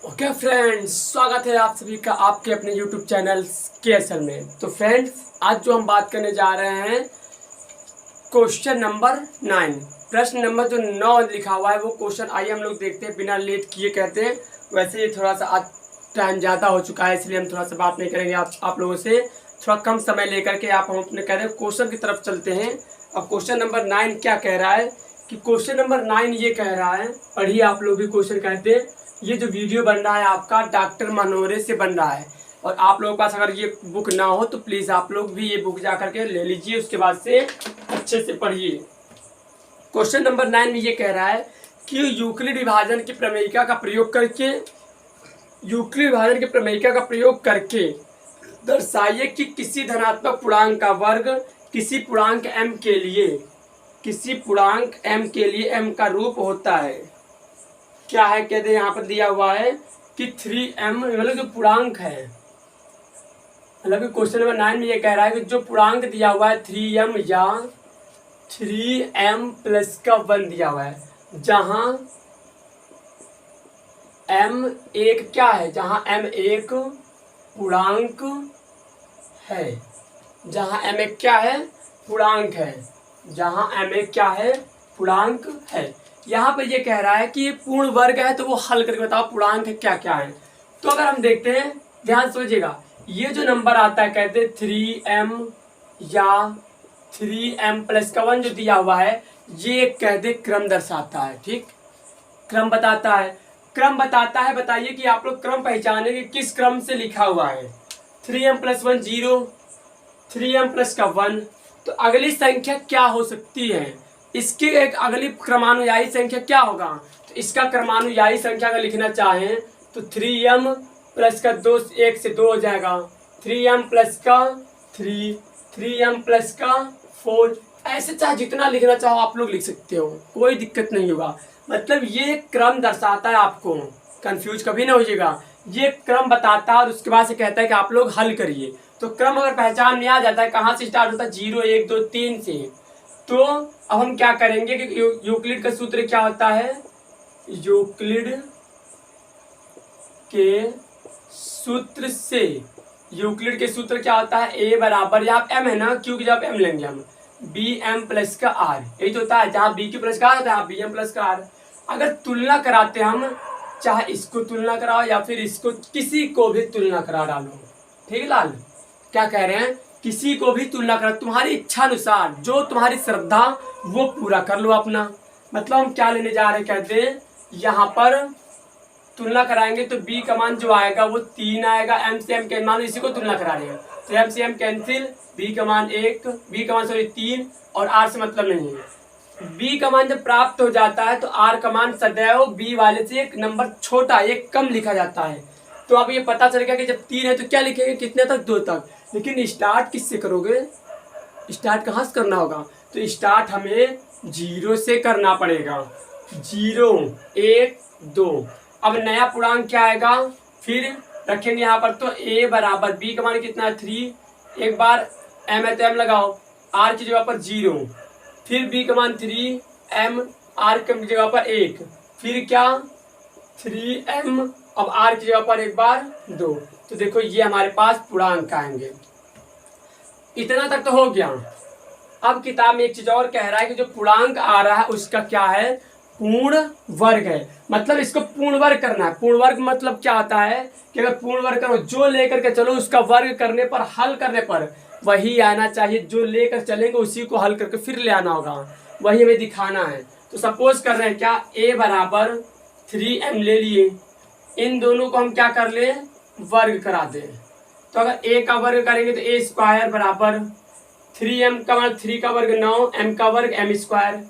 Okay friends, स्वागत है आप सभी का आपके अपने यूट्यूब चैनल KSL में। तो फ्रेंड्स, आज जो हम बात करने जा रहे हैं क्वेश्चन नंबर 9, प्रश्न नंबर जो 9 लिखा हुआ है वो क्वेश्चन आइए हम लोग देखते हैं बिना लेट किए। कहते हैं वैसे ये थोड़ा सा आज टाइम ज़्यादा हो चुका है, इसलिए हम थोड़ा सा बात नहीं करेंगे आप लोगों से, थोड़ा कम समय लेकर के हम अपने कह रहे हैं क्वेश्चन की तरफ चलते हैं। अब क्वेश्चन नंबर 9 क्या कह रहा है कि क्वेश्चन नंबर 9 ये कह रहा है, पढ़िए आप लोग भी क्वेश्चन। कहते हैं ये जो वीडियो बन रहा है आपका डॉक्टर मनोरे से बन रहा है, और आप लोगों के पास अगर ये बुक ना हो तो प्लीज़ आप लोग भी ये बुक जा करके ले लीजिए, उसके बाद से अच्छे से पढ़िए। क्वेश्चन नंबर 9 में ये कह रहा है कि यूक्लिड विभाजन की प्रमेयिका का प्रयोग करके दर्शाइए कि किसी धनात्मक पूर्णांक का वर्ग किसी पूर्णांक m के लिए m का रूप होता है। क्या है कहते हैं, यहाँ पर दिया हुआ है कि 3m मतलब जो पूर्णांक है, मतलब कि क्वेश्चन नंबर 9 में ये कह रहा है कि जो पूर्णांक दिया हुआ है 3m या 3m प्लस का 1 दिया हुआ है, जहाँ m एक क्या है, जहाँ m एक पूर्णांक है, जहाँ m एक क्या है, पूर्णांक है, जहाँ m एक क्या है, पूर्णांक है। यहाँ पर ये कह रहा है कि ये पूर्ण वर्ग है, तो वो हल करके बताओ पूर्णांक क्या क्या है। तो अगर हम देखते हैं, ध्यान सोचिएगा, ये जो नंबर आता है कहते हैं 3m या 3m प्लस का 1 जो दिया हुआ है, ये कहते क्रम दर्शाता है। ठीक, क्रम बताता है, बताइए कि आप लोग क्रम पहचाने कि किस क्रम से लिखा हुआ है। 3m प्लस 1 0, 3m प्लस का 1, तो अगली संख्या क्या हो सकती है, इसकी एक अगली क्रमानुयायी संख्या क्या होगा। तो इसका क्रमानुयायी संख्या अगर लिखना चाहें तो 3m प्लस का 2 1 से 2 हो जाएगा, 3m प्लस का 3, 3m प्लस का 4, ऐसे चाहे जितना लिखना चाहो आप लोग लिख सकते हो, कोई दिक्कत नहीं होगा। मतलब ये क्रम दर्शाता है, आपको कंफ्यूज कभी ना होइएगा, ये क्रम बताता है और उसके बाद से कहता है कि आप लोग हल करिए। तो क्रम अगर पहचान में आ जाता है, कहाँ से स्टार्ट होता है, 0 1 2 3 से। तो अब हम क्या करेंगे कि यूक्लिड का सूत्र क्या होता है, यूक्लिड के सूत्र क्या होता है, a बराबर, यहाँ m है ना, क्योंकि जब m लेंगे हम bm प्लस का r, यही तो होता है, जहाँ b की प्लस का r होता है bm प्लस का r। अगर तुलना कराते हम, चाहे इसको तुलना कराओ या फिर इसको, किसी को भी तुलना करा डालो। ठीक है लाल, क्या कह रहे हैं, किसी को भी तुलना करा, तुम्हारी इच्छा अनुसार जो तुम्हारी श्रद्धा वो पूरा कर लो अपना। मतलब हम क्या लेने जा रहे हैं, कहते हैं यहाँ पर तुलना कराएंगे तो b का मान जो आएगा वो 3 आएगा, m से m के मान इसी को तुलना करा रहे हैं, तो m से m कैंसिल, b का मान 3 और r से मतलब नहीं है। b का मान जब प्राप्त हो जाता है तो r का मान सदैव b वाले से एक नंबर छोटा, एक कम लिखा जाता है। तो अब ये पता चल गया कि जब 3 है तो क्या लिखेंगे, कितने तक, 2 तक। लेकिन स्टार्ट किससे करोगे, स्टार्ट कहाँ से करना होगा, तो स्टार्ट हमें 0 से करना पड़ेगा, 0 1 2। अब नया पूर्णांक क्या आएगा, फिर रखेंगे यहाँ पर, तो a बराबर b का मान कितना है 3, एक बार m है तो m लगाओ, r की जगह पर 0, फिर b का मान 3, m r की जगह पर 1, फिर क्या 3m, अब r की जगह पर एक बार 2। तो देखो ये हमारे पास पूर्णांक आएंगे। इतना तक तो हो गया। अब किताब में एक चीज और कह रहा है कि जो पूर्णांक आ रहा है उसका क्या है, पूर्ण वर्ग है। मतलब इसको पूर्ण वर्ग करना है। पूर्ण वर्ग मतलब क्या होता है कि अगर पूर्ण वर्ग करो, जो लेकर के चलो उसका वर्ग करने पर, हल करने पर वही आना चाहिए, जो लेकर चलेंगे उसी को हल करके फिर ले आना होगा, वही हमें दिखाना है। तो सपोज कर रहे हैं क्या, a बराबर 3m ले लिए, इन दोनों को हम क्या कर ले, वर्ग करा दें। तो अगर a का वर्ग करेंगे तो a स्क्वायर बराबर 3m का मान 3 का वर्ग 9, m का वर्ग m स्क्वायर।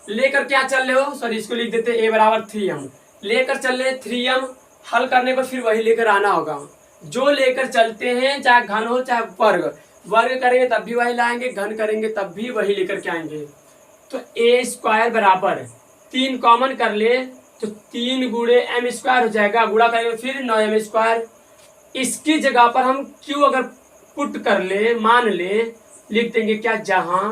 लेकर क्या चल रहे हो, सॉरी इसको लिख देते a बराबर 3m, लेकर चल रहे 3m, हल करने पर फिर वही लेकर आना होगा। जो लेकर चलते हैं चाहे घन हो चाहे वर्ग करेंगे तब भी वही लाएंगे, घन करेंगे तब भी वही लेकर के आएंगे। तो a स्क्वायर बराबर 3 कॉमन कर ले तो 3 गुणे m स्क्वायर हो जाएगा, गुणा करेंगे फिर 9m स्क्वायर। इसकी जगह पर हम q अगर पुट कर ले, मान ले, लिख देंगे क्या, जहां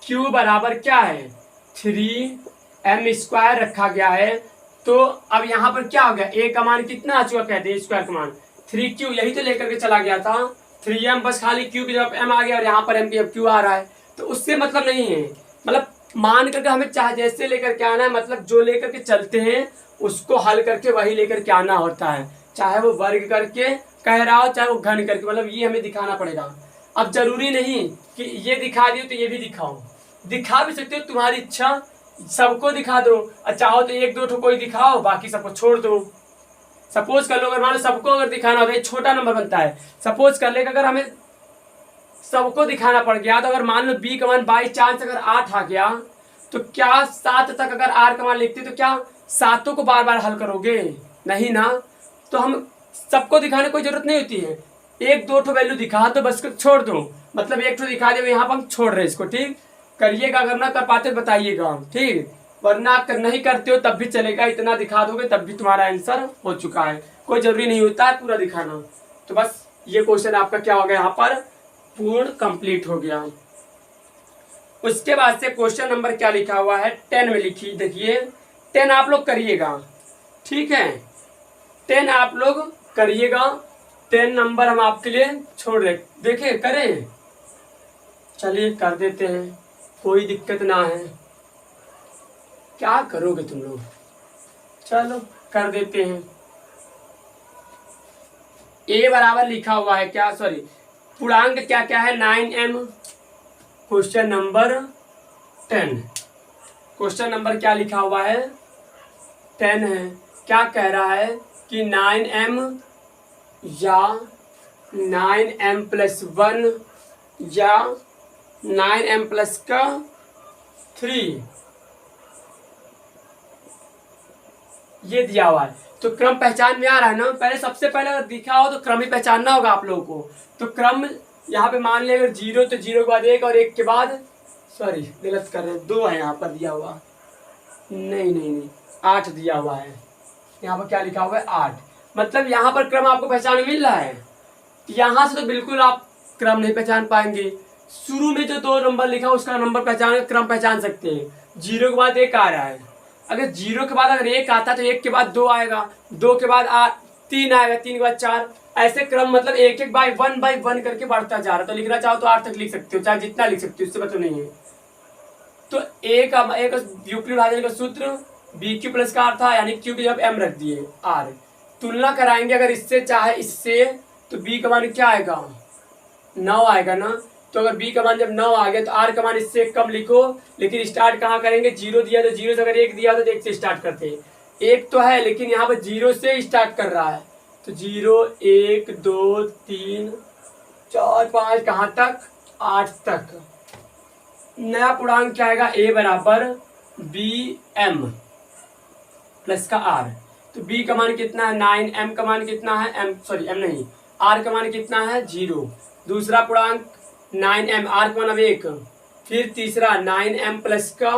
q बराबर क्या है 3m स्क्वायर रखा गया है, तो अब यहाँ पर क्या हो गया, ए का मान कितना आ चुका, कहते हैं स्क्वायर का मान 3q, यही तो लेकर के चला गया था 3m, बस खाली q की जगह m आ गया और यहाँ पर m की अब q आ रहा है। तो उससे मतलब नहीं है, मतलब मान करके हमें चाहे जैसे लेकर के आना है, मतलब जो लेकर के चलते हैं उसको हल करके वही लेकर के आना होता है, चाहे वो वर्ग करके कह रहा हो चाहे वो घन करके, मतलब ये हमें दिखाना पड़ेगा। अब जरूरी नहीं कि ये दिखा दियो तो ये भी दिखाओ, दिखा भी सकते हो, तुम्हारी इच्छा, सबको दिखा दो, और चाहो तो एक दो ठो कोई दिखाओ बाकी सबको छोड़ दो। सपोज कर लो अगर मान लो सबको अगर दिखाना होता है, छोटा नंबर बनता है, सपोज कर ले अगर हमें सबको दिखाना पड़ गया, तो अगर मान लो बी का मान बाई चांस अगर 8 आ गया, तो क्या 7 तक अगर आर का मान लिखते तो क्या सातों को बार बार हल करोगे, नहीं ना। तो हम सबको दिखाने की कोई जरूरत नहीं होती है, एक दो ठो वैल्यू दिखा तो बस छोड़ दो, मतलब एक ठो दिखा दे यहाँ पर हम छोड़ रहे इसको, ठीक करिएगा, अगर ना कर पाते बताइएगा, ठीक, वरना आप नहीं करते हो तब भी चलेगा, इतना दिखा दोगे तब भी तुम्हारा आंसर हो चुका है, कोई जरूरी नहीं होता है पूरा दिखाना। तो बस ये क्वेश्चन आपका क्या हो गया, यहाँ पर पूर्ण कंप्लीट हो गया। उसके बाद से क्वेश्चन नंबर क्या लिखा हुआ है 10 में लिखिए, देखिए 10 आप लोग करिएगा, ठीक है 10 आप लोग करिएगा, 10 नंबर हम आपके लिए छोड़ रहे, देखे करें, चलिए कर देते हैं, कोई दिक्कत ना है, क्या करोगे तुम लोग, चलो कर देते हैं। ए बराबर लिखा हुआ है क्या, सॉरी पूर्णांक क्या क्या है 9m, question number 10, question number क्या लिखा हुआ है 10 है, क्या कह रहा है कि 9m या 9m प्लस 1 या 9m प्लस का 3 ये दिया हुआ है। तो क्रम पहचान में आ रहा है ना, पहले सबसे पहले अगर दिखा हो तो क्रम ही पहचानना होगा आप लोगों को। तो क्रम यहाँ पे मान लिया अगर 0 तो 0 के बाद 1 और 1 के बाद, सॉरी गलत कर रहे हैं, 2 है यहाँ पर दिया हुआ, नहीं 8 दिया हुआ है, यहाँ पर क्या लिखा हुआ है 8, मतलब यहाँ पर क्रम आपको पहचान मिल रहा है। यहाँ से तो बिल्कुल आप क्रम नहीं पहचान पाएंगे, शुरू में जो 2 नंबर लिखा उसका नंबर पहचान क्रम पहचान सकते हैं, 0 के बाद 1 आ रहा है, अगर 0 के बाद अगर 1 आता तो 1 के बाद 2 आएगा, 2 के बाद 3 आएगा, 3 के बाद 4, ऐसे क्रम मतलब एक एक बाय वन करके बढ़ता जा रहा है। तो लिखना चाहो तो 8 तक लिख सकते हो, चाहे जितना लिख सकते हो, उससे मतलब नहीं है। तो एक यूक्लिड भाजन का सूत्र बी क्यू प्लस का था, यानी क्यू की जब एम रख दिए आर, तुलना कराएंगे अगर इससे चाहे इससे, तो बी का मान क्या आएगा 9 आएगा ना। तो अगर बी का मान जब 9 आ गया तो आर का मान इससे कम लिखो, लेकिन स्टार्ट कहाँ करेंगे, 0 दिया तो 0 से, अगर 1 दिया तो 1 से स्टार्ट करते हैं, 1 तो है लेकिन यहाँ पर 0 से स्टार्ट कर रहा है, तो 0 1 2 3 4 5 कहाँ तक 8 तक। नया पूर्णांक क्या आएगा, ए बराबर बी एम प्लस का आर, तो बी का मान कितना है 9, एम का मान कितना है एम नहीं, आर का मान कितना है 0, दूसरा पूर्णांक 9m, आर का मान अब 1, फिर तीसरा 9m प्लस का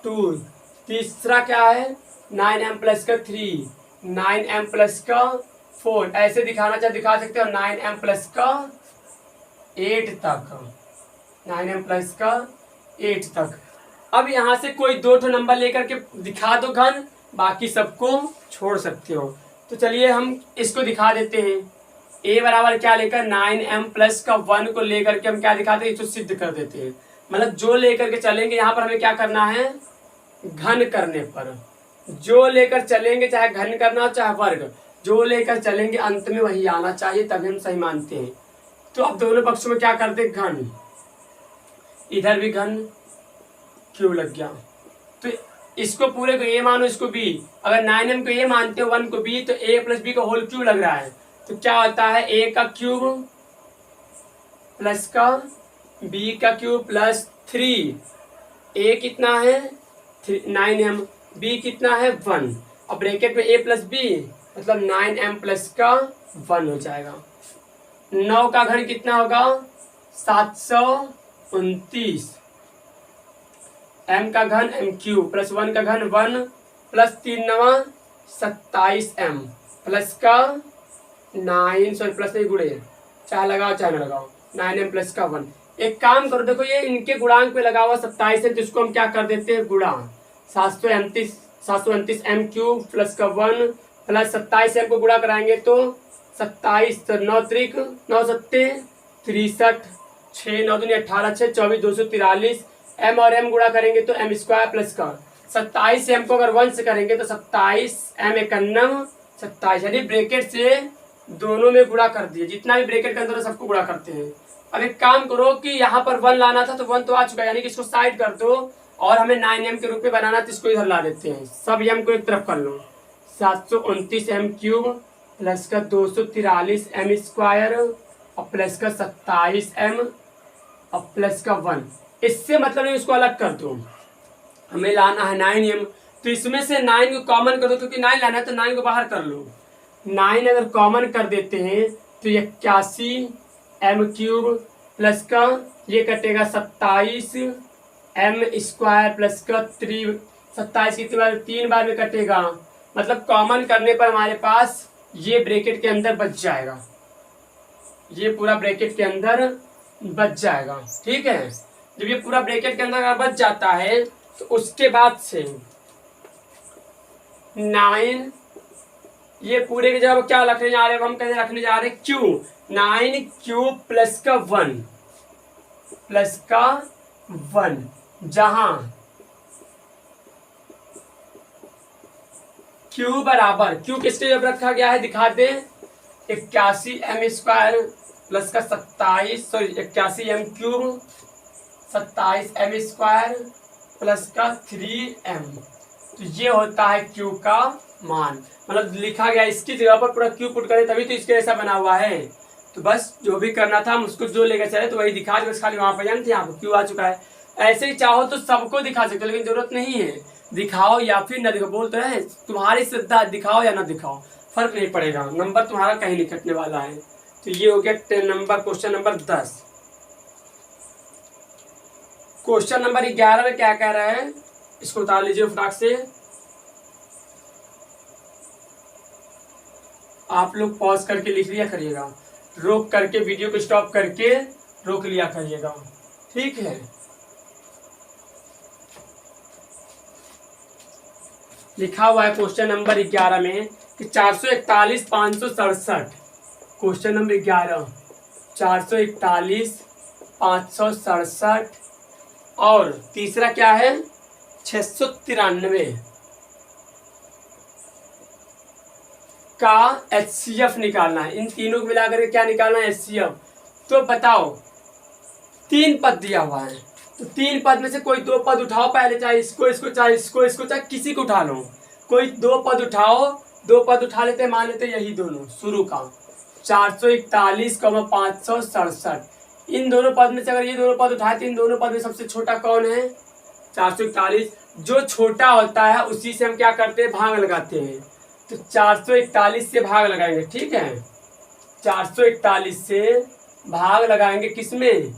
2, तीसरा क्या है 9m प्लस का 3, 9m प्लस का 4, ऐसे दिखाना चाहे दिखा सकते हो 9m प्लस का 8 तक, 9m प्लस का 8 तक। अब यहाँ से कोई 2 ठो नंबर लेकर के दिखा दो घन, बाकी सबको छोड़ सकते हो। तो चलिए हम इसको दिखा देते हैं, ए बराबर क्या लेकर 9m प्लस का 1 को लेकर के हम क्या दिखाते हैं, इसको सिद्ध कर देते हैं। मतलब जो लेकर के चलेंगे यहाँ पर हमें क्या करना है, घन करने पर जो लेकर चलेंगे, चाहे घन करना हो चाहे वर्ग, जो लेकर चलेंगे अंत में वही आना चाहिए, तभी हम सही मानते हैं। तो अब दोनों पक्षों में क्या करते घन, इधर भी घन क्यों लग गया, तो इसको पूरे को ए मानो, इसको बी, अगर 9m को ए मानते हो 1 को बी, तो a प्लस बी का होल क्यों लग रहा है, तो क्या होता है a का क्यूब प्लस का b का क्यूब प्लस 3, a कितना है 9m, b कितना है 1, अब ब्रैकेट में a प्लस b मतलब 9m प्लस का 1 हो जाएगा। 9 का घन कितना होगा 729, m का घन m क्यूब प्लस 1 का घन 1 प्लस 3 9 27m प्लस का 9, सॉरी प्लस नहीं गुड़े, चाहे लगाओ चाहे ना लगाओ, 9m प्लस का 1। एक काम करो, देखो ये इनके गुणांक पे लगा हुआ 27 है, तो इसको हम क्या कर देते हैं गुणा, 729 729m³ प्लस का 1 प्लस 27m को गुणा कराएंगे तो 27 9 त्रिक 9 सत्ते 63 6 9 दूनी 18 6 24 243 m और m गुणा करेंगे तो m² प्लस का 27m को अगर 1 से करेंगे तो 27m 91 27 यानी ब्रैकेट से दोनों में गुणा कर दिए, जितना भी ब्रैकेट के अंदर है सबको गुणा करते हैं। अब एक काम करो कि यहाँ पर 1 लाना था तो 1 तो आ चुका है, यानी कि इसको साइड कर दो और हमें 9m के रूप में बनाना तो इसको इधर ला देते हैं। सब m को एक तरफ कर लो, 729m³ प्लस का 243m² और प्लस का 27m और प्लस का 1। इससे मतलब नहीं, इसको अलग कर दो, हमें लाना है 9m, तो इसमें से 9 को कॉमन कर दो, क्योंकि 9 लाना है तो 9 को बाहर कर लो। 9 अगर कॉमन कर देते हैं तो 81m³ प्लस का ये कटेगा 27m² प्लस का 27 कितनी बार 3 बार में कटेगा, मतलब कॉमन करने पर हमारे पास ये ब्रैकेट के अंदर बच जाएगा, ये पूरा ब्रैकेट के अंदर बच जाएगा। ठीक है, जब ये पूरा ब्रैकेट के अंदर बच जाता है तो उसके बाद से 9 ये पूरे की जगह क्या रखने जा रहे हैं, हम कैसे रखने जा रहे हैं q 9³ प्लस का 1 जहां q बराबर q किसके जब रखा गया है दिखा दे, 81m² प्लस का 81m³ 27m² प्लस का 3m, तो ये होता है q का मान। मतलब लिखा गया इसकी जगह पर पूरा q पुट करें तभी तो इसके ऐसा बना हुआ है। तो बस जो भी करना था हम उसको जो लेकर चले तो वही दिखा दो, खाली वहां पर जानते यहाँ पर q आ चुका है। ऐसे ही चाहो तो सबको दिखा सकते हो, लेकिन जरूरत नहीं है, दिखाओ या फिर न दिखाओ, बोलते हैं तुम्हारी श्रद्धा, दिखाओ या ना दिखाओ फर्क नहीं पड़ेगा, नंबर तुम्हारा कहीं नहीं कटने वाला है। तो ये हो गया 10 number, question number 10। Question number 11 में क्या कह रहा है, इसको उतार लीजिए फटाक से। आप लोग पॉज करके लिख लिया करिएगा, रोक करके वीडियो को स्टॉप करके रोक लिया करिएगा, ठीक है। लिखा हुआ है क्वेश्चन नंबर 11 में कि 441 567, क्वेश्चन नंबर 11 441 567 और तीसरा क्या है 693 का HCF निकालना है। इन तीनों को मिलाकर के क्या निकालना है HCF। तो बताओ 3 पद दिया हुआ है, तो 3 पद में से कोई 2 पद उठाओ पहले, चाहे इसको चाहे इसको चाहे किसी को उठा लो, कोई 2 पद उठाओ, 2 पद उठा लेते मान लेते यही दोनों शुरू का 441 567, इन दोनों पद में से अगर ये दोनों पद उठाए तो इन दोनों पद में सबसे छोटा कौन है 441। जो छोटा होता है उसी से हम क्या करते हैं भाग लगाते हैं, तो 441 से भाग लगाएंगे, ठीक है। 441 से भाग लगाएंगे किसमें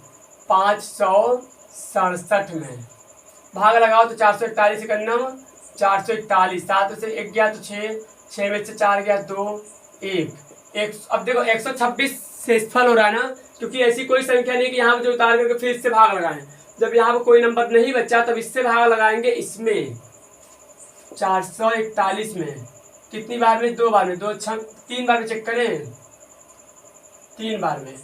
567 में, भाग लगाओ तो 441 का नम 441, 7 से 1 गया तो 6 में से 4 गया 2 1। अब देखो 126 शेषफल हो रहा है ना, क्योंकि ऐसी कोई संख्या नहीं कि यहाँ पर जो उतार करके फिर इससे भाग लगाएं। जब यहाँ पर कोई नंबर नहीं बचा तब इससे भाग लगाएंगे, इसमें 441 में कितनी बार में 2 बार में, 2 3 बार में चेक करें, 3 बार में,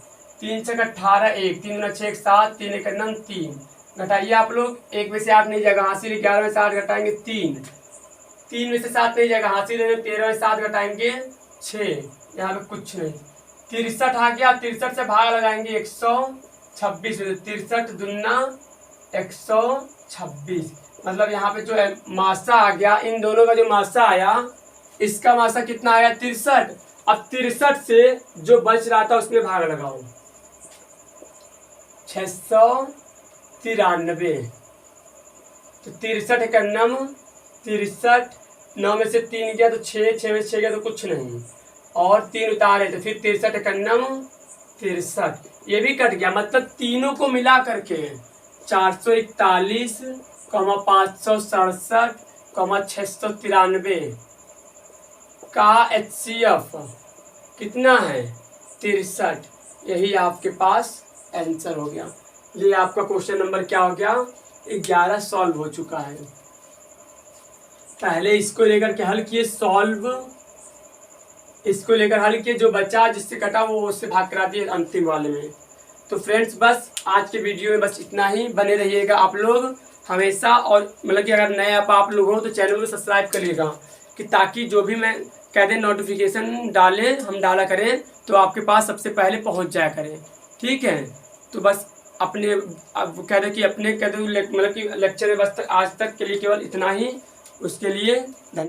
3 से 18 1 3 गुना 6 7 3 1 9 3 घटाइए आप लोग, 1 में से 8 नहीं जाएगा हासिल, 11 में से 8 घटाएंगे 3 में से 7 नहीं जाएगा हासिल, 13 में 7 घटाएंगे 6, यहाँ पे कुछ नहीं, 63 आ गया, 63 से भाग लगाएंगे 126, 63 दूना 126, मतलब यहाँ पे जो है मासा आ गया, इन दोनों का जो मासा आया इसका मासा कितना आया 63। अब 63 से जो बच रहा था उसमें भाग लगाओ 693, तो 63 का नम 63, 9 में से 3 गया तो 6 में से 6 गया तो कुछ नहीं, और 3 उतारे तो फिर 63 का नम 63, ये भी कट गया, मतलब तीनों को मिला करके 441 567 693 का HCF कितना है 63, यही आपके पास आंसर हो गया। ये आपका क्वेश्चन नंबर क्या हो गया 11 सॉल्व हो चुका है। पहले इसको लेकर के हल किए, सॉल्व, इसको लेकर हल किए, जो बचा जिससे कटा वो उससे भाग करा दिए अंतिम वाले में। तो फ्रेंड्स बस आज के वीडियो में बस इतना ही। बने रहिएगा आप लोग हमेशा, और मतलब कि अगर नए आप लोग हो तो चैनल को सब्सक्राइब करिएगा, कि ताकि जो भी मैं कह दें नोटिफिकेशन डालें, हम डाला करें तो आपके पास सबसे पहले पहुंच जाया करें। ठीक है, तो बस अपने अब कह दें कि अपने कह दो मतलब कि लेक्चर में बस आज तक के लिए केवल इतना ही। उसके लिए धन्यवाद।